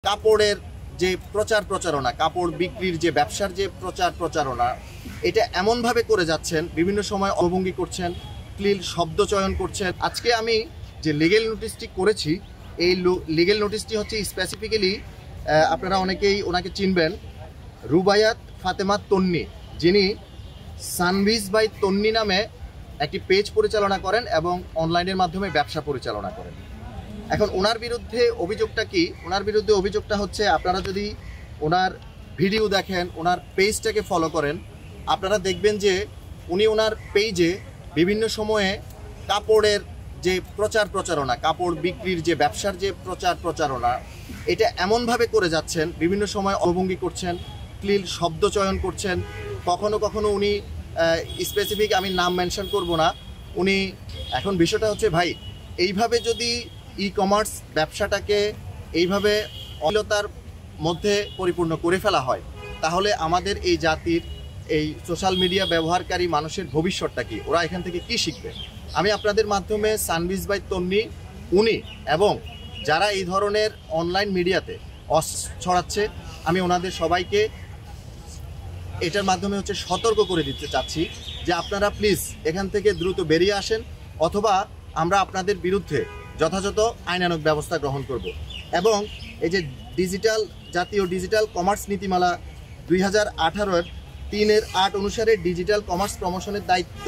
কাপড়ের যে প্রচার প্রচারণা, কাপড় বিক্রির যে ব্যবসার যে প্রচার প্রচারণা, এটা এমনভাবে করে যাচ্ছেন, বিভিন্ন সময় অঙ্গভঙ্গি করছেন, ক্লিল শব্দ চয়ন করছেন। আজকে আমি যে লিগেল নোটিশটি করেছি, এই লিগেল নোটিশটি হচ্ছে স্পেসিফিক্যালি, আপনারা অনেকেই ওনাকে চিনবেন, রুবায়াত ফাতেমা তন্নি, যিনি সানভিজ বাই তন্নি নামে একটি পেজ পরিচালনা করেন এবং অনলাইনের মাধ্যমে ব্যবসা পরিচালনা করেন। এখন ওনার বিরুদ্ধে অভিযোগটা কি? ওনার বিরুদ্ধে অভিযোগটা হচ্ছে, আপনারা যদি ওনার ভিডিও দেখেন, ওনার পেজটাকে ফলো করেন, আপনারা দেখবেন যে উনি ওনার পেজে বিভিন্ন সময়ে কাপড়ের যে প্রচার প্রচারণা, কাপড় বিক্রির যে ব্যবসার যে প্রচার প্রচারণা, এটা এমনভাবে করে যাচ্ছেন, বিভিন্ন সময় অঙ্গভঙ্গি করছেন, ক্লিল শব্দ চয়ন করছেন। কখনো কখনো উনি স্পেসিফিক, আমি নাম মেনশন করব না, উনি, এখন বিষয়টা হচ্ছে ভাই, এইভাবে যদি ই কমার্স ব্যবসাটাকে এইভাবে অশ্লীলতার মধ্যে পরিপূর্ণ করে ফেলা হয়, তাহলে আমাদের এই জাতির, এই সোশ্যাল মিডিয়া ব্যবহারকারী মানুষের ভবিষ্যৎটা কি? ওরা এখান থেকে কি শিখবে? আমি আপনাদের মাধ্যমে সানভিজ বাই তন্নি, উনি এবং যারা এই ধরনের অনলাইন মিডিয়াতে ছড়াচ্ছে, আমি ওনাদের সবাইকে এটার মাধ্যমে সতর্ক করে দিতে চাচ্ছি যে আপনারা প্লিজ এখান থেকে দ্রুত বেরিয়ে আসেন, অথবা আমরা আপনাদের বিরুদ্ধে যথাযথ আইনানুগ ব্যবস্থা গ্রহণ করব। এবং এই যে জাতীয় ডিজিটাল কমার্স নীতিমালা 2018-এর 3-8 অনুসারে ডিজিটাল কমার্স প্রমোশনের দায়িত্ব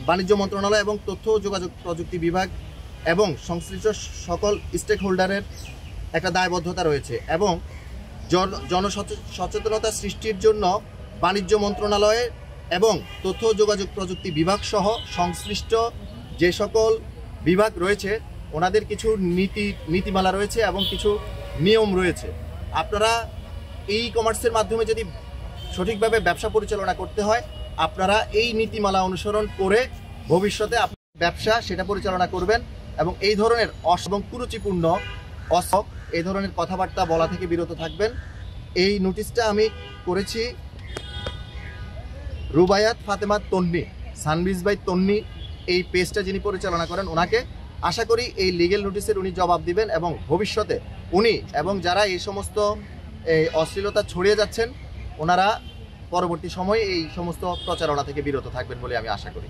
বাণিজ্য মন্ত্রণালয় এবং তথ্য ও যোগাযোগ প্রযুক্তি বিভাগ এবং সংশ্লিষ্ট সকল স্টেক হোল্ডারের একটা দায়বদ্ধতা রয়েছে, এবং জনসচেতনতা সৃষ্টির জন্য বাণিজ্য মন্ত্রণালয়ে এবং তথ্য ও যোগাযোগ প্রযুক্তি বিভাগ সহ সংশ্লিষ্ট যে সকল বিভাগ রয়েছে, ওনাদের কিছু নীতিমালা রয়েছে এবং কিছু নিয়ম রয়েছে। আপনারা ই কমার্সের মাধ্যমে যদি সঠিকভাবে ব্যবসা পরিচালনা করতে হয়, আপনারা এই নীতিমালা অনুসরণ করে ভবিষ্যতে আপনার ব্যবসা সেটা পরিচালনা করবেন, এবং এই ধরনের এবং কুরুচিপূর্ণ এই ধরনের কথাবার্তা বলা থেকে বিরত থাকবেন। এই নোটিশটা আমি করেছি রুবায়াত ফাতেমা তন্নি, সানভিজ বাই তন্নি, এই পেজটা যিনি পরিচালনা করেন, ওনাকে। আশা করি এই লিগেল নোটিশের উনি জবাব দিবেন, এবং ভবিষ্যতে উনি এবং যারা এই সমস্ত অশ্লীলতা ছড়িয়ে যাচ্ছেন, ওনারা পরবর্তী সময়ে এই সমস্ত প্রচারণা থেকে বিরত থাকবেন বলে আমি আশা করি।